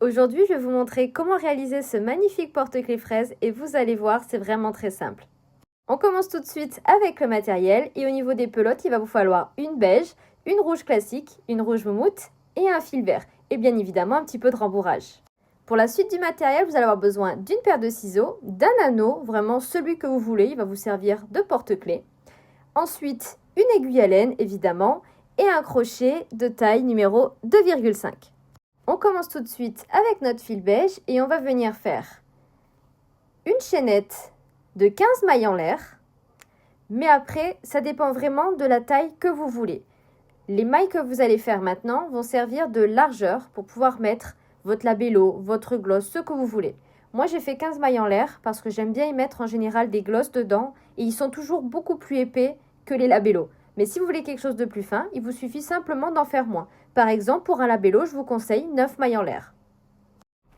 Aujourd'hui, je vais vous montrer comment réaliser ce magnifique porte-clés fraise et vous allez voir, c'est vraiment très simple. On commence tout de suite avec le matériel et au niveau des pelotes, il va vous falloir une beige, une rouge classique, une rouge moumoute et un fil vert et bien évidemment un petit peu de rembourrage. Pour la suite du matériel, vous allez avoir besoin d'une paire de ciseaux, d'un anneau, vraiment celui que vous voulez, il va vous servir de porte-clés. Ensuite, une aiguille à laine évidemment et un crochet de taille numéro 2,5. On commence tout de suite avec notre fil beige et on va venir faire une chaînette de 15 mailles en l'air. Mais après, ça dépend vraiment de la taille que vous voulez. Les mailles que vous allez faire maintenant vont servir de largeur pour pouvoir mettre votre labello, votre gloss, ce que vous voulez. Moi, j'ai fait 15 mailles en l'air parce que j'aime bien y mettre en général des glosses dedans et ils sont toujours beaucoup plus épais que les labellos. Mais si vous voulez quelque chose de plus fin, il vous suffit simplement d'en faire moins. Par exemple, pour un labello, je vous conseille 9 mailles en l'air.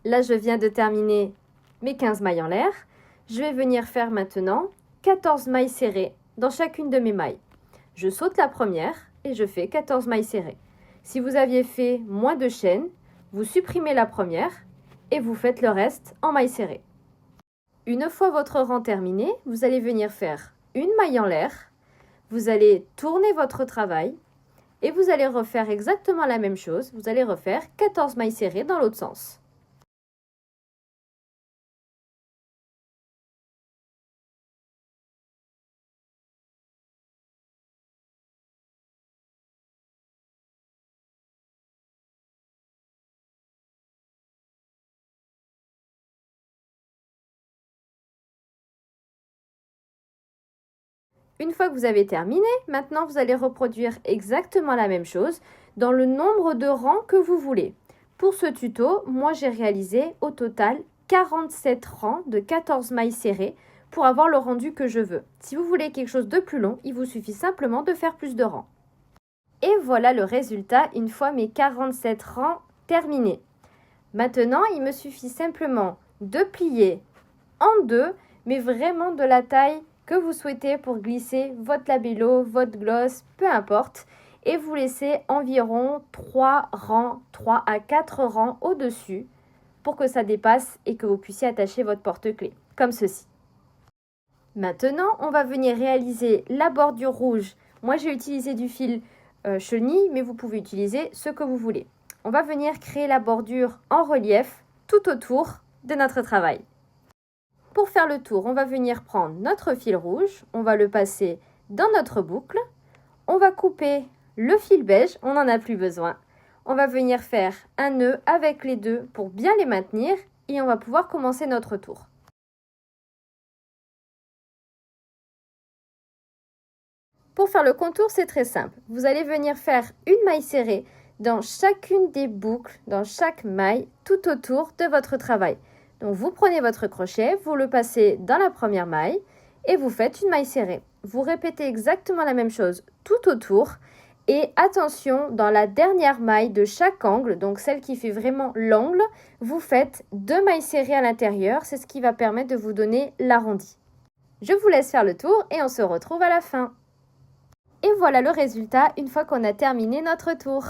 Là, je viens de terminer mes 15 mailles en l'air. Je vais venir faire maintenant 14 mailles serrées dans chacune de mes mailles. Je saute la première et je fais 14 mailles serrées. Si vous aviez fait moins de chaînes, vous supprimez la première et vous faites le reste en mailles serrées. Une fois votre rang terminé, vous allez venir faire une maille en l'air. Vous allez tourner votre travail et vous allez refaire exactement la même chose. Vous allez refaire 14 mailles serrées dans l'autre sens. Une fois que vous avez terminé, maintenant vous allez reproduire exactement la même chose dans le nombre de rangs que vous voulez. Pour ce tuto, moi j'ai réalisé au total 47 rangs de 14 mailles serrées pour avoir le rendu que je veux. Si vous voulez quelque chose de plus long, il vous suffit simplement de faire plus de rangs. Et voilà le résultat une fois mes 47 rangs terminés. Maintenant, il me suffit simplement de plier en deux, mais vraiment de la taille que vous souhaitez pour glisser votre labello, votre gloss, peu importe. Et vous laissez environ 3 rangs, 3 à 4 rangs au-dessus pour que ça dépasse et que vous puissiez attacher votre porte-clés, comme ceci. Maintenant, on va venir réaliser la bordure rouge. Moi, j'ai utilisé du fil chenille, mais vous pouvez utiliser ce que vous voulez. On va venir créer la bordure en relief tout autour de notre travail. Pour faire le tour, on va venir prendre notre fil rouge, on va le passer dans notre boucle, on va couper le fil beige, on n'en a plus besoin. On va venir faire un nœud avec les deux pour bien les maintenir et on va pouvoir commencer notre tour. Pour faire le contour, c'est très simple. Vous allez venir faire une maille serrée dans chacune des boucles, dans chaque maille, tout autour de votre travail. Donc vous prenez votre crochet, vous le passez dans la première maille et vous faites une maille serrée. Vous répétez exactement la même chose tout autour et attention, dans la dernière maille de chaque angle, donc celle qui fait vraiment l'angle, vous faites 2 mailles serrées à l'intérieur, c'est ce qui va permettre de vous donner l'arrondi. Je vous laisse faire le tour et on se retrouve à la fin. Et voilà le résultat une fois qu'on a terminé notre tour.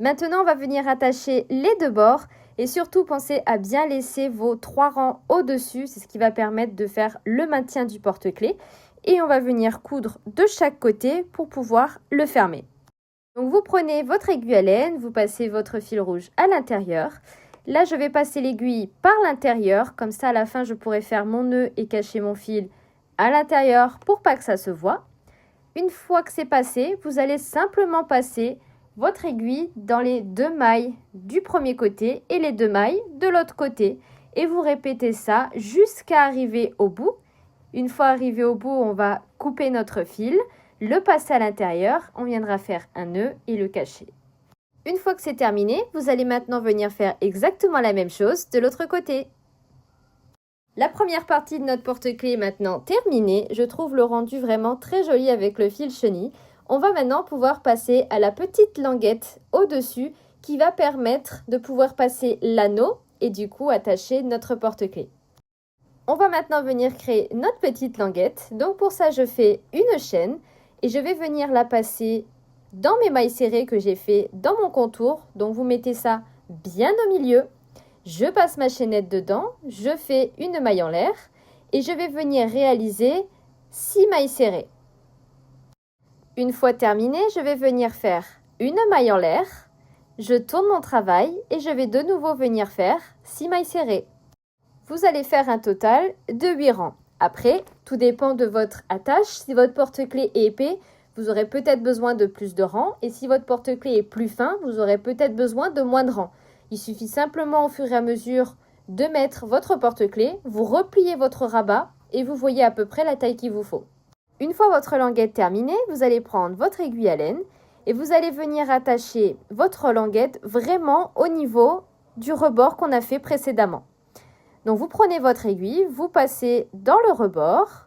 Maintenant, on va venir attacher les deux bords et surtout pensez à bien laisser vos 3 rangs au-dessus, c'est ce qui va permettre de faire le maintien du porte-clés. Et on va venir coudre de chaque côté pour pouvoir le fermer. Donc vous prenez votre aiguille à laine, vous passez votre fil rouge à l'intérieur. Là, je vais passer l'aiguille par l'intérieur, comme ça à la fin je pourrai faire mon nœud et cacher mon fil à l'intérieur pour pas que ça se voit. Une fois que c'est passé, vous allez simplement passer votre aiguille dans les 2 mailles du premier côté et les 2 mailles de l'autre côté. Et vous répétez ça jusqu'à arriver au bout. Une fois arrivé au bout, on va couper notre fil, le passer à l'intérieur, on viendra faire un nœud et le cacher. Une fois que c'est terminé, vous allez maintenant venir faire exactement la même chose de l'autre côté. La première partie de notre porte-clés est maintenant terminée. Je trouve le rendu vraiment très joli avec le fil chenille. On va maintenant pouvoir passer à la petite languette au-dessus qui va permettre de pouvoir passer l'anneau et du coup attacher notre porte-clés. On va maintenant venir créer notre petite languette. Donc pour ça, je fais une chaîne et je vais venir la passer dans mes mailles serrées que j'ai fait dans mon contour. Donc vous mettez ça bien au milieu Je passe ma chaînette dedans, je fais une maille en l'air et je vais venir réaliser 6 mailles serrées. Une fois terminé, je vais venir faire une maille en l'air, je tourne mon travail et je vais de nouveau venir faire 6 mailles serrées. Vous allez faire un total de 8 rangs. Après, tout dépend de votre attache. Si votre porte-clés est épais, vous aurez peut-être besoin de plus de rangs. Et si votre porte-clés est plus fin, vous aurez peut-être besoin de moins de rangs. Il suffit simplement au fur et à mesure de mettre votre porte-clés, vous repliez votre rabat et vous voyez à peu près la taille qu'il vous faut. Une fois votre languette terminée, vous allez prendre votre aiguille à laine et vous allez venir attacher votre languette vraiment au niveau du rebord qu'on a fait précédemment. Donc vous prenez votre aiguille, vous passez dans le rebord.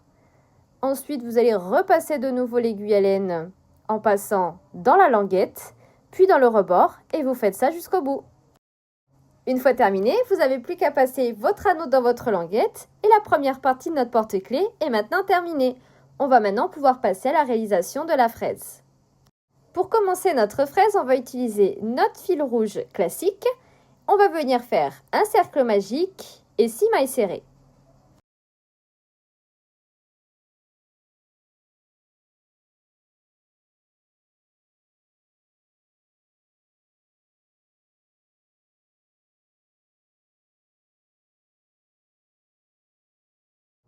Ensuite, vous allez repasser de nouveau l'aiguille à laine en passant dans la languette, puis dans le rebord et vous faites ça jusqu'au bout. Une fois terminé, vous n'avez plus qu'à passer votre anneau dans votre languette et la première partie de notre porte-clés est maintenant terminée. On va maintenant pouvoir passer à la réalisation de la fraise. Pour commencer notre fraise, on va utiliser notre fil rouge classique. On va venir faire un cercle magique et 6 mailles serrées.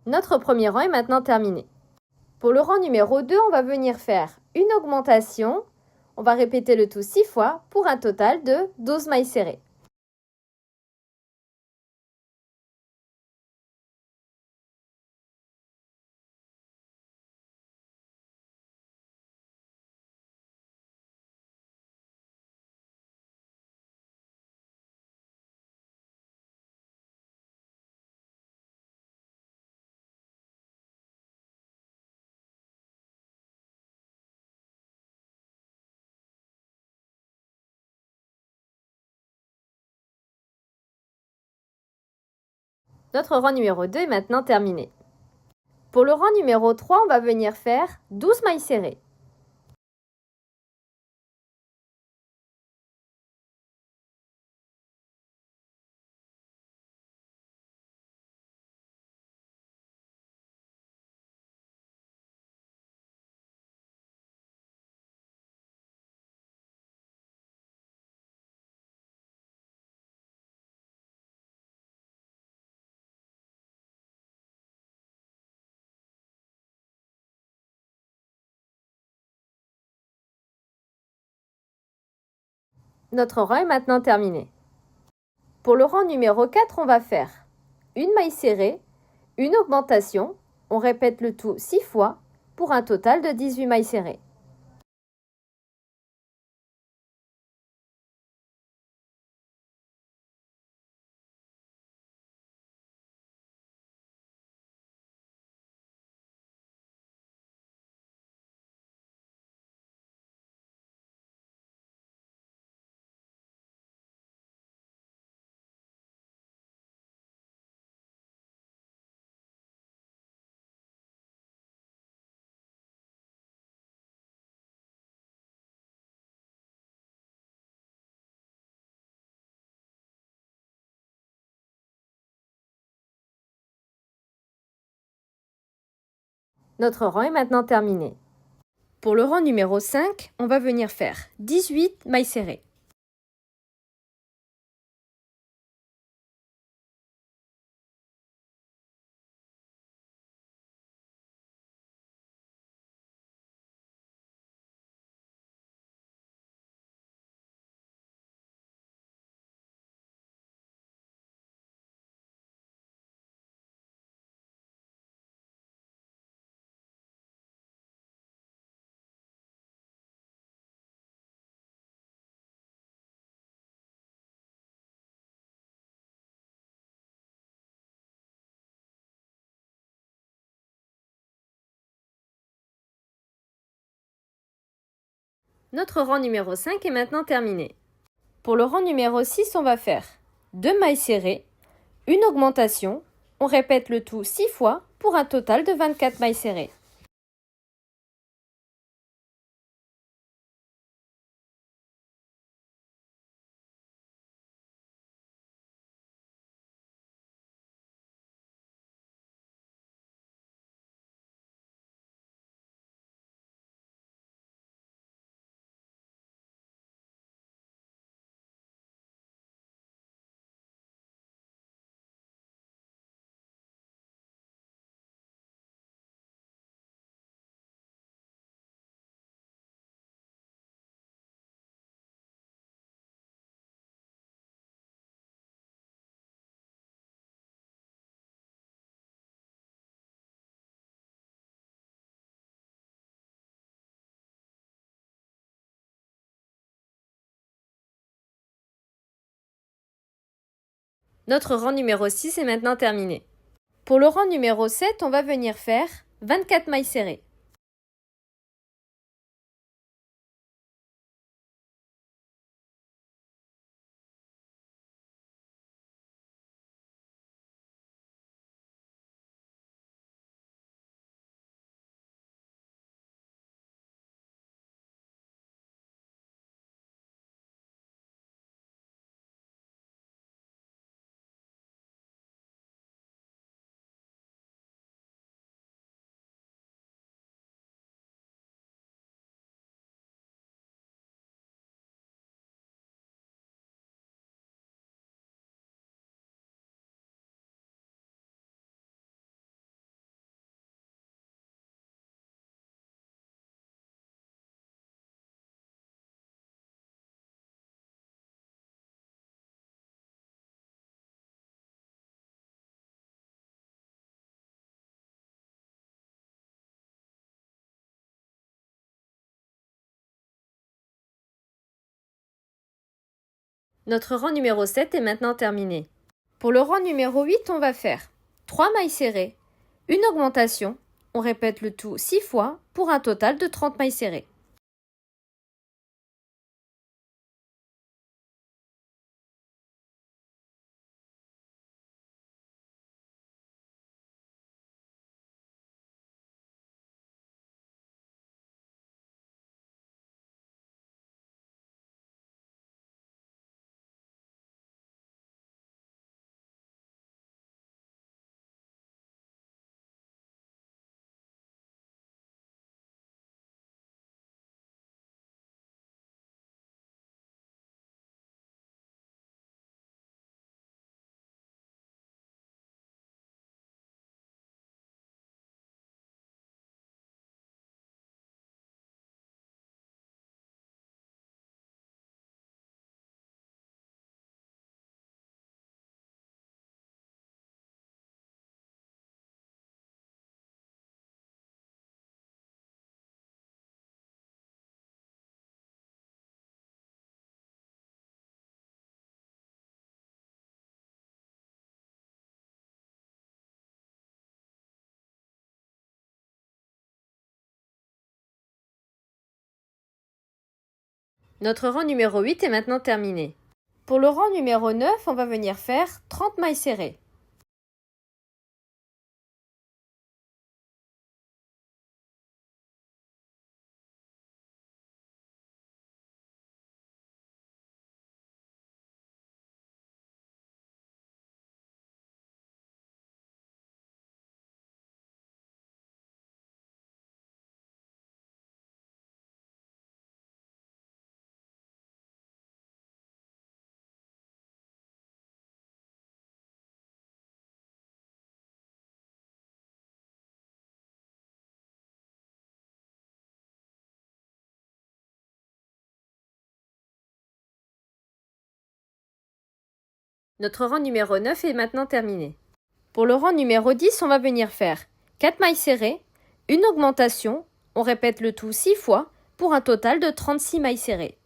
Notre premier rang est maintenant terminé. Pour le rang numéro 2, on va venir faire une augmentation. On va répéter le tout 6 fois pour un total de 12 mailles serrées. Notre rang numéro 2 est maintenant terminé. Pour le rang numéro 3, on va venir faire 12 mailles serrées. Notre rang est maintenant terminé. Pour le rang numéro 4, on va faire une maille serrée, une augmentation. On répète le tout 6 fois pour un total de 18 mailles serrées. Notre rang est maintenant terminé. Pour le rang numéro 5, on va venir faire 18 mailles serrées. Notre rang numéro 5 est maintenant terminé. Pour le rang numéro 6, on va faire 2 mailles serrées, une augmentation. On répète le tout 6 fois pour un total de 24 mailles serrées. Notre rang numéro 6 est maintenant terminé. Pour le rang numéro 7, on va venir faire 24 mailles serrées. Notre rang numéro 7 est maintenant terminé. Pour le rang numéro 8, on va faire 3 mailles serrées, une augmentation, on répète le tout 6 fois pour un total de 30 mailles serrées. Notre rang numéro 8 est maintenant terminé. Pour le rang numéro 9, on va venir faire 30 mailles serrées. Notre rang numéro 9 est maintenant terminé. Pour le rang numéro 10, on va venir faire 4 mailles serrées, une augmentation, on répète le tout 6 fois pour un total de 36 mailles serrées.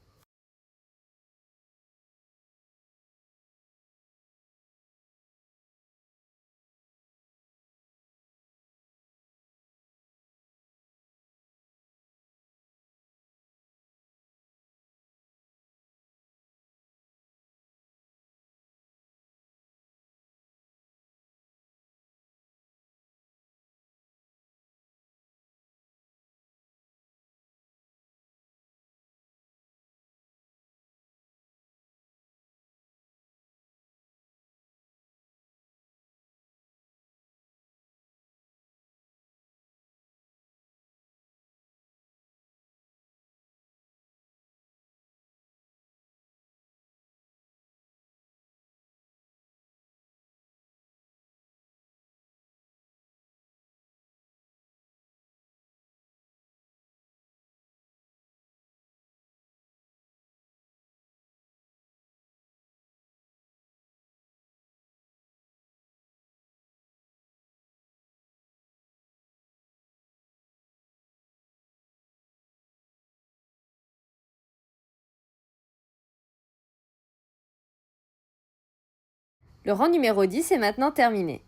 Le rang numéro 10 est maintenant terminé.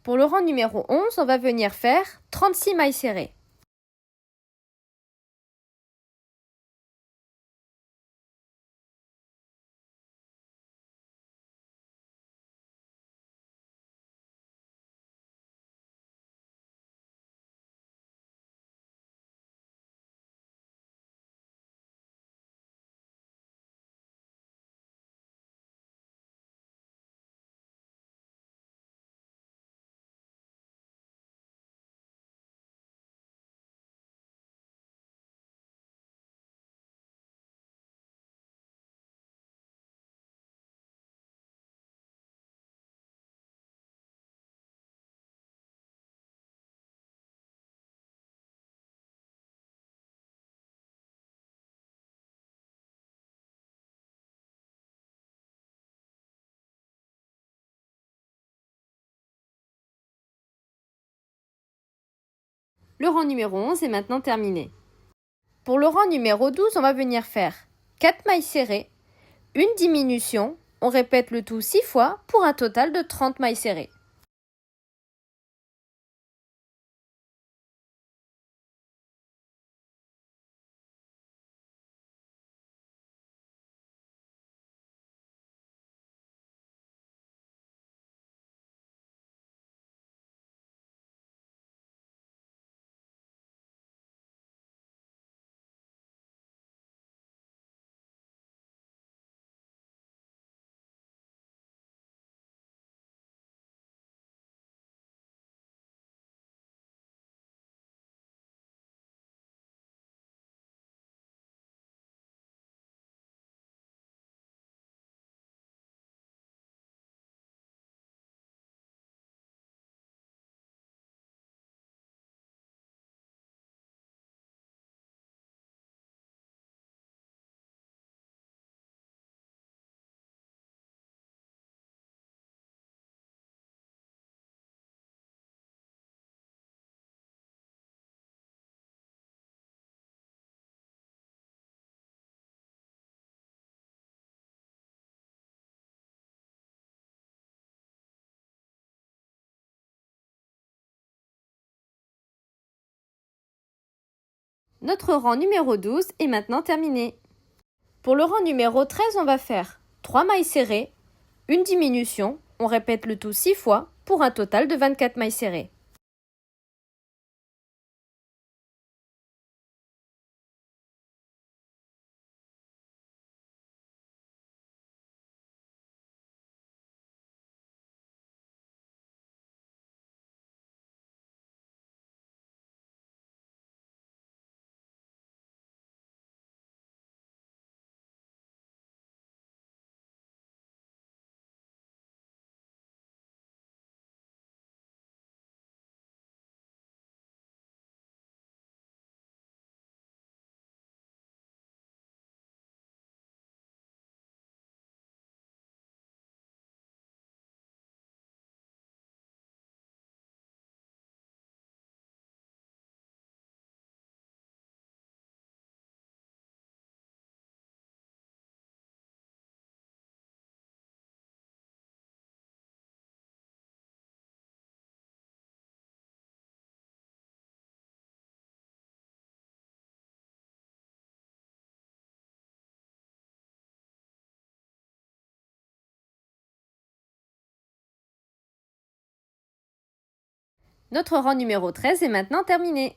Pour le rang numéro 11, on va venir faire 36 mailles serrées. Le rang numéro 11 est maintenant terminé. Pour le rang numéro 12, on va venir faire 4 mailles serrées, une diminution, on répète le tout 6 fois pour un total de 30 mailles serrées. Notre rang numéro 12 est maintenant terminé. Pour le rang numéro 13, on va faire 3 mailles serrées, une diminution, on répète le tout 6 fois pour un total de 24 mailles serrées. Notre rang numéro 13 est maintenant terminé.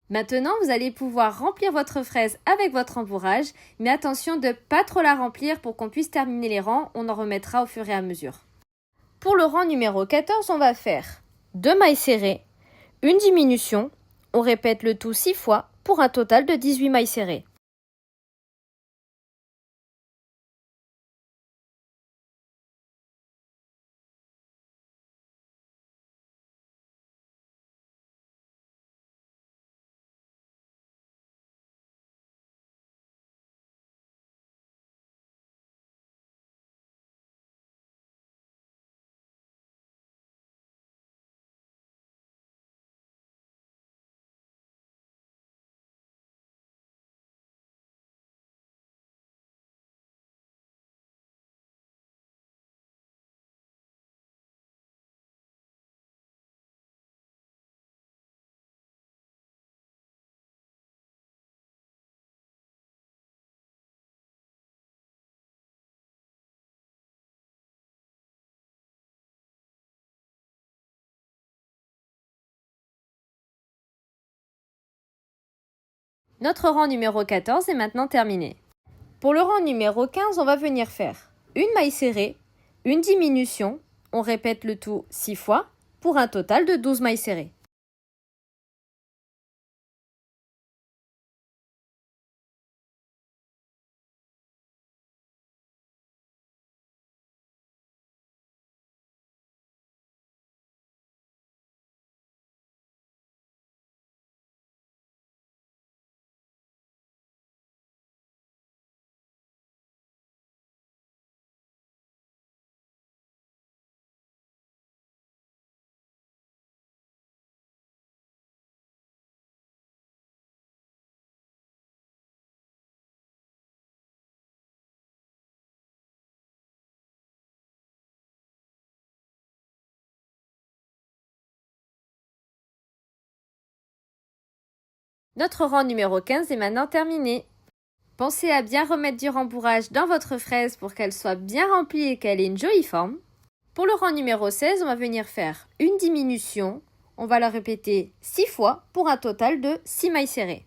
Maintenant, vous allez pouvoir remplir votre fraise avec votre rembourrage, mais attention de ne pas trop la remplir pour qu'on puisse terminer les rangs, on en remettra au fur et à mesure. Pour le rang numéro 14, on va faire 2 mailles serrées, une diminution, on répète le tout 6 fois pour un total de 18 mailles serrées. Notre rang numéro 14 est maintenant terminé. Pour le rang numéro 15, on va venir faire une maille serrée, une diminution, on répète le tout 6 fois, pour un total de 12 mailles serrées. Notre rang numéro 15 est maintenant terminé. Pensez à bien remettre du rembourrage dans votre fraise pour qu'elle soit bien remplie et qu'elle ait une jolie forme. Pour le rang numéro 16, on va venir faire une diminution. On va la répéter 6 fois pour un total de 6 mailles serrées.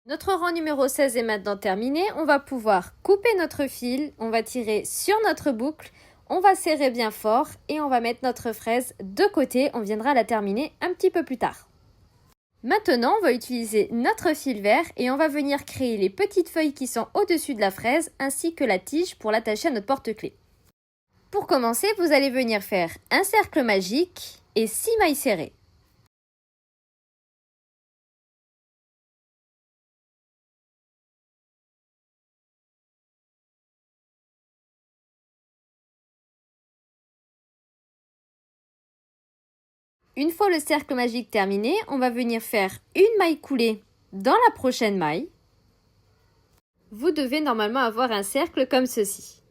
Notre rang numéro 16 est maintenant terminé. On va pouvoir couper notre fil, on va tirer sur notre boucle, on va serrer bien fort et on va mettre notre fraise de côté. On viendra la terminer un petit peu plus tard. Maintenant, on va utiliser notre fil vert et on va venir créer les petites feuilles qui sont au-dessus de la fraise ainsi que la tige pour l'attacher à notre porte-clés. Pour commencer, vous allez venir faire un cercle magique et 6 mailles serrées. Une fois le cercle magique terminé, on va venir faire une maille coulée dans la prochaine maille. Vous devez normalement avoir un cercle comme ceci.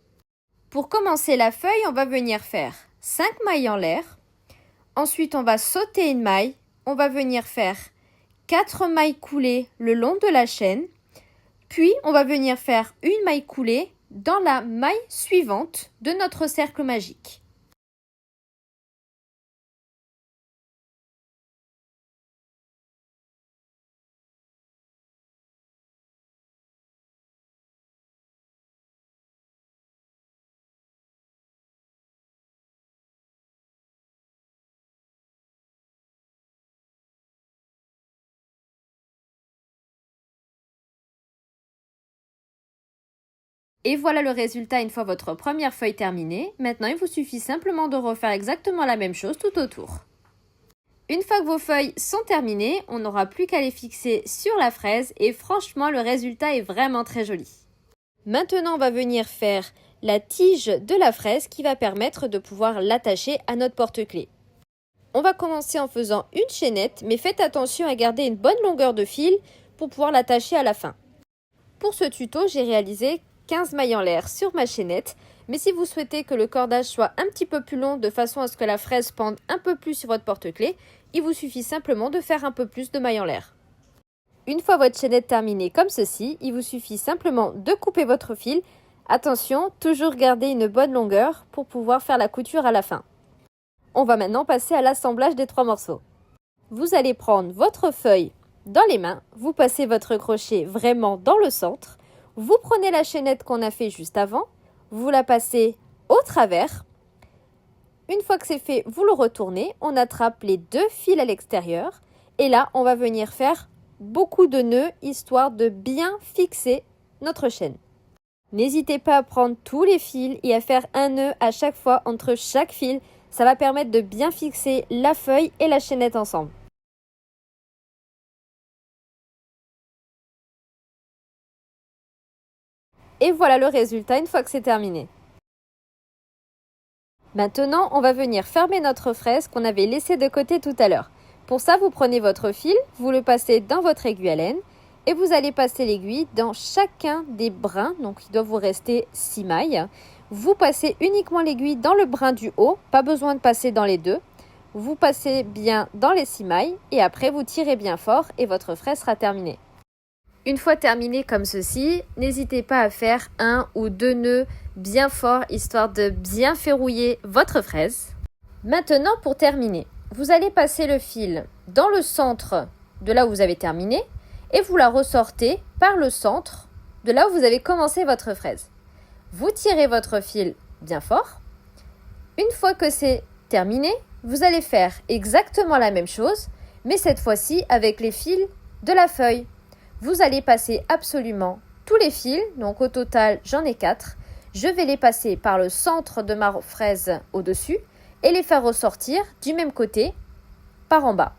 Pour commencer la feuille, on va venir faire 5 mailles en l'air. Ensuite, on va sauter une maille. On va venir faire 4 mailles coulées le long de la chaîne. Puis, on va venir faire une maille coulée dans la maille suivante de notre cercle magique. Et voilà le résultat une fois votre première feuille terminée. Maintenant, il vous suffit simplement de refaire exactement la même chose tout autour. Une fois que vos feuilles sont terminées, on n'aura plus qu'à les fixer sur la fraise et franchement, le résultat est vraiment très joli. Maintenant, on va venir faire la tige de la fraise qui va permettre de pouvoir l'attacher à notre porte-clés. On va commencer en faisant une chaînette, mais faites attention à garder une bonne longueur de fil pour pouvoir l'attacher à la fin. Pour ce tuto, j'ai réalisé 15 mailles en l'air sur ma chaînette, mais si vous souhaitez que le cordage soit un petit peu plus long de façon à ce que la fraise pende un peu plus sur votre porte-clés, il vous suffit simplement de faire un peu plus de mailles en l'air. Une fois votre chaînette terminée comme ceci, il vous suffit simplement de couper votre fil. Attention, toujours garder une bonne longueur pour pouvoir faire la couture à la fin. On va maintenant passer à l'assemblage des 3 morceaux. Vous allez prendre votre feuille dans les mains, vous passez votre crochet vraiment dans le centre, vous prenez la chaînette qu'on a fait juste avant, vous la passez au travers. Une fois que c'est fait, vous le retournez, on attrape les 2 fils à l'extérieur et là, on va venir faire beaucoup de nœuds histoire de bien fixer notre chaîne. N'hésitez pas à prendre tous les fils et à faire un nœud à chaque fois entre chaque fil. Ça va permettre de bien fixer la feuille et la chaînette ensemble. Et voilà le résultat une fois que c'est terminé. Maintenant, on va venir fermer notre fraise qu'on avait laissée de côté tout à l'heure. Pour ça, vous prenez votre fil, vous le passez dans votre aiguille à laine et vous allez passer l'aiguille dans chacun des brins. Donc, il doit vous rester 6 mailles. Vous passez uniquement l'aiguille dans le brin du haut, pas besoin de passer dans les deux. Vous passez bien dans les 6 mailles et après, vous tirez bien fort et votre fraise sera terminée. Une fois terminée comme ceci, n'hésitez pas à faire 1 ou 2 nœuds bien forts, histoire de bien verrouiller votre fraise. Maintenant, pour terminer, vous allez passer le fil dans le centre de là où vous avez terminé et vous la ressortez par le centre de là où vous avez commencé votre fraise. Vous tirez votre fil bien fort. Une fois que c'est terminé, vous allez faire exactement la même chose, mais cette fois-ci avec les fils de la feuille. Vous allez passer absolument tous les fils, donc au total j'en ai 4. Je vais les passer par le centre de ma fraise au-dessus et les faire ressortir du même côté par en bas.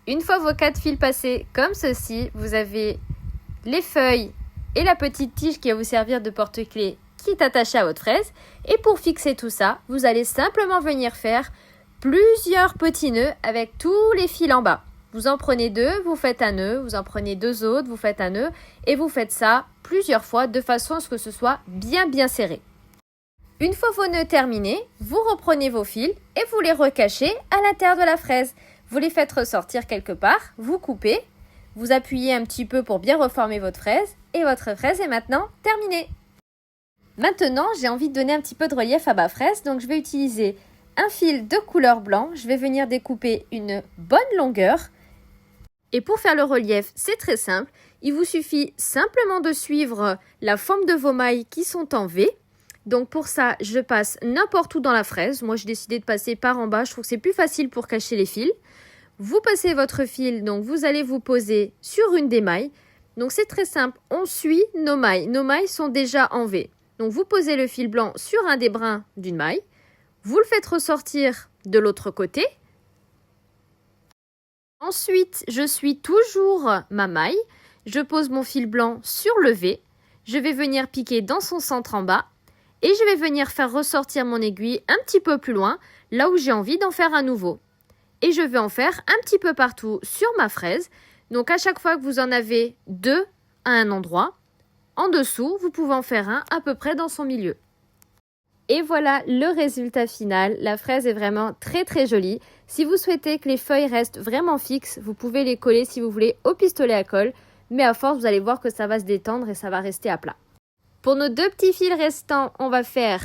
Une fois vos 4 fils passés comme ceci, vous avez les feuilles et la petite tige qui va vous servir de porte-clés qui est attachée à votre fraise. Et pour fixer tout ça, vous allez simplement venir faire plusieurs petits nœuds avec tous les fils en bas. Vous en prenez 2, vous faites un nœud, vous en prenez 2 autres, vous faites un nœud et vous faites ça plusieurs fois de façon à ce que ce soit bien serré. Une fois vos nœuds terminés, vous reprenez vos fils et vous les recachez à l'intérieur de la fraise. Vous les faites ressortir quelque part, vous coupez, vous appuyez un petit peu pour bien reformer votre fraise et votre fraise est maintenant terminée. Maintenant, j'ai envie de donner un petit peu de relief à ma fraise, donc je vais utiliser un fil de couleur blanc. Je vais venir découper une bonne longueur. Et pour faire le relief, c'est très simple. Il vous suffit simplement de suivre la forme de vos mailles qui sont en V. Donc pour ça, je passe n'importe où dans la fraise. Moi, j'ai décidé de passer par en bas. Je trouve que c'est plus facile pour cacher les fils. Vous passez votre fil, donc vous allez vous poser sur une des mailles. Donc c'est très simple, on suit nos mailles. Nos mailles sont déjà en V. Donc vous posez le fil blanc sur un des brins d'une maille. Vous le faites ressortir de l'autre côté. Ensuite, je suis toujours ma maille. Je pose mon fil blanc sur le V. Je vais venir piquer dans son centre en bas. Et je vais venir faire ressortir mon aiguille un petit peu plus loin, là où j'ai envie d'en faire un nouveau. Et je vais en faire un petit peu partout sur ma fraise. Donc à chaque fois que vous en avez 2 à un endroit, en dessous, vous pouvez en faire un à peu près dans son milieu. Et voilà le résultat final. La fraise est vraiment très jolie. Si vous souhaitez que les feuilles restent vraiment fixes, vous pouvez les coller si vous voulez au pistolet à colle. Mais à force, vous allez voir que ça va se détendre et ça va rester à plat. Pour nos 2 petits fils restants, on va faire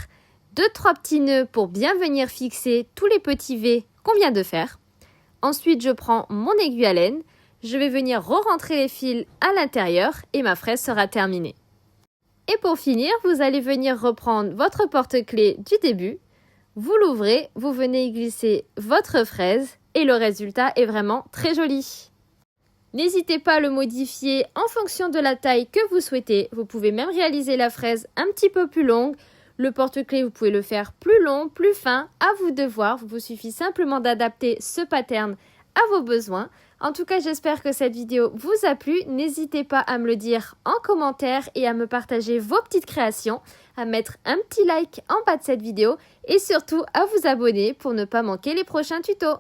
2-3 petits nœuds pour bien venir fixer tous les petits V qu'on vient de faire. Ensuite, je prends mon aiguille à laine. Je vais venir re-rentrer les fils à l'intérieur et ma fraise sera terminée. Et pour finir, vous allez venir reprendre votre porte-clés du début. Vous l'ouvrez, vous venez y glisser votre fraise et le résultat est vraiment très joli. N'hésitez pas à le modifier en fonction de la taille que vous souhaitez. Vous pouvez même réaliser la fraise un petit peu plus longue. Le porte-clés, vous pouvez le faire plus long, plus fin, à vous de voir. Il vous suffit simplement d'adapter ce pattern à vos besoins. En tout cas, j'espère que cette vidéo vous a plu. N'hésitez pas à me le dire en commentaire et à me partager vos petites créations, à mettre un petit like en bas de cette vidéo et surtout à vous abonner pour ne pas manquer les prochains tutos.